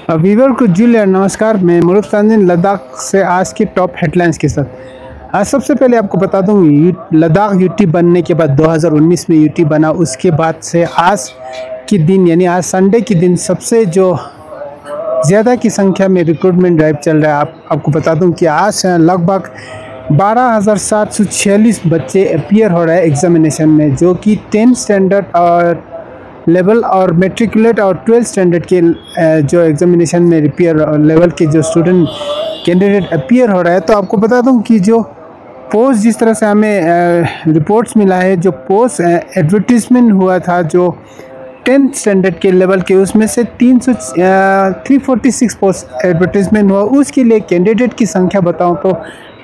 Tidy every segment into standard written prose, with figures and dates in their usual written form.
Weaver को जूलियर नमस्कार। मैं मुरुब तानजीन लद्दाख से आज की टॉप हेडलाइंस के साथ। आज सबसे पहले आपको बता दूं, लद्दाख यूटी बनने के बाद 2019 में यूटी बना, उसके बाद से आज के दिन यानी आज संडे के दिन सबसे जो ज़्यादा की संख्या में रिक्रूटमेंट ड्राइव चल रहा है। आपको बता दूं कि आज लगभग 12,746 बच्चे अपीयर हो रहे हैं एग्जामिनेशन में, जो कि 10 स्टैंडर्ड और लेवल और मेट्रिकुलेट और 12 स्टैंडर्ड के जो एग्जामिनेशन में रिपेयर लेवल के जो स्टूडेंट कैंडिडेट अपीयर हो रहा है। तो आपको बता दूं कि जो पोस्ट जिस तरह से हमें रिपोर्ट्स मिला है, जो पोस्ट एडवर्टीजमेंट हुआ था जो 10th स्टैंडर्ड के लेवल के, उसमें से 346 पोस्ट एडवर्टीजमेंट हुआ। उसके लिए कैंडिडेट की संख्या बताऊं तो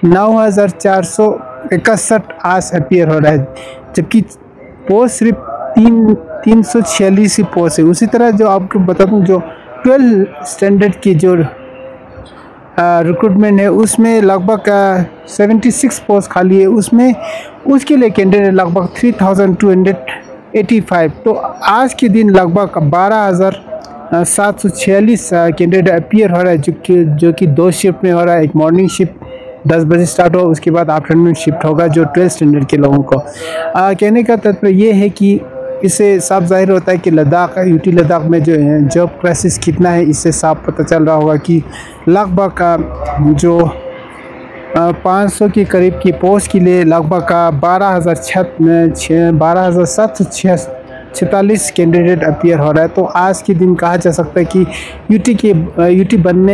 9,461 आज अपीयर हो रहा है, जबकि पोस्ट सिर्फ 346 ही पोस्ट है। उसी तरह जो आपको बता दूं, जो 12 स्टैंडर्ड की जो रिक्रूटमेंट है उसमें लगभग 76 पोस्ट खाली है, उसके लिए कैंडिडेट लगभग 3,285। तो आज के दिन लगभग 12,746 कैंडिडेट अपीयर हो रहा है, जो कि 2 शिफ्ट में हो रहा है। एक मॉर्निंग शिफ्ट 10 बजे स्टार्ट हो, उसके बाद आफ्टरनून शिफ्ट होगा जो 12 स्टैंडर्ड के लोगों को। कहने का तात्पर्य ये है कि इससे साफ जाहिर होता है कि यूटी लद्दाख में जो जॉब क्राइसिस कितना है, इससे साफ पता चल रहा होगा कि लगभग जो 500 के करीब की पोस्ट के लिए लगभग 12,746 कैंडिडेट अपीयर हो रहा है। तो आज के दिन कहा जा सकता है कि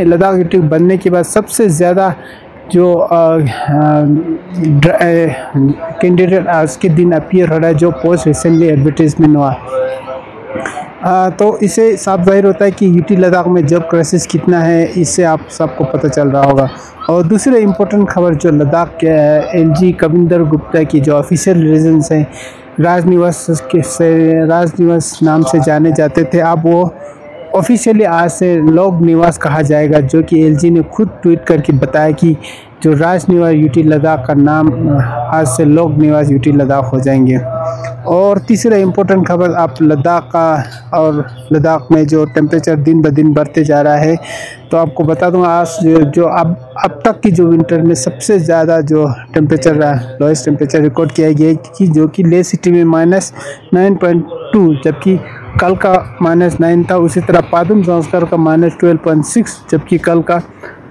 लद्दाख यूटी बनने के बाद सबसे ज़्यादा जो कैंडिडेट आज के दिन अपीयर हो रहा है, जो पोस्ट रिसेंटली एडवर्टीजमेंट हुआ। तो इससे साफ जाहिर होता है कि यूटी लद्दाख में जॉब क्राइसिस कितना है, इससे आप सबको पता चल रहा होगा। और दूसरी इम्पोर्टेंट खबर, जो लद्दाख के एलजी कविंदर गुप्ता की जो ऑफिशियल रीजन्स हैं, राजनिवास नाम से जाने जाते थे, अब वो ऑफिशियली आज से लोक निवास कहा जाएगा, जो कि एलजी ने खुद ट्वीट करके बताया कि जो राजनिवास यूटी लद्दाख का नाम आज से लोक निवास यूटी लद्दाख हो जाएंगे। और तीसरा इम्पोर्टेंट खबर, आप लद्दाख का और लद्दाख में जो टेम्परेचर दिन ब दिन बढ़ते जा रहा है, तो आपको बता दूं आज जो अब तक की जो विंटर में सबसे ज़्यादा जो टेम्परेचर लोएस्ट टेम्परेचर रिकॉर्ड किया गया है, कि जो कि ले सिटी में -9.2, जबकि कल का -9 था। उसी तरह पादुम जॉन्सकर का -12.6, जबकि कल का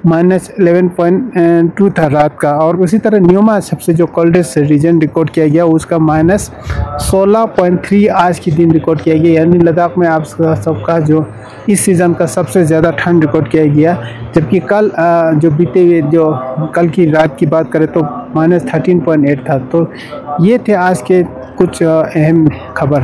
-11.2 था रात का। और उसी तरह न्यूमा सबसे जो कोल्डेस्ट रीजन रिकॉर्ड किया गया, उसका -16.3 आज के दिन रिकॉर्ड किया गया। यानी लद्दाख में आप सबका जो इस सीज़न का सबसे ज़्यादा ठंड रिकॉर्ड किया गया, जबकि कल जो बीते हुए जो कल की रात की बात करें तो -13.8 था। तो ये थे आज के कुछ अहम खबर।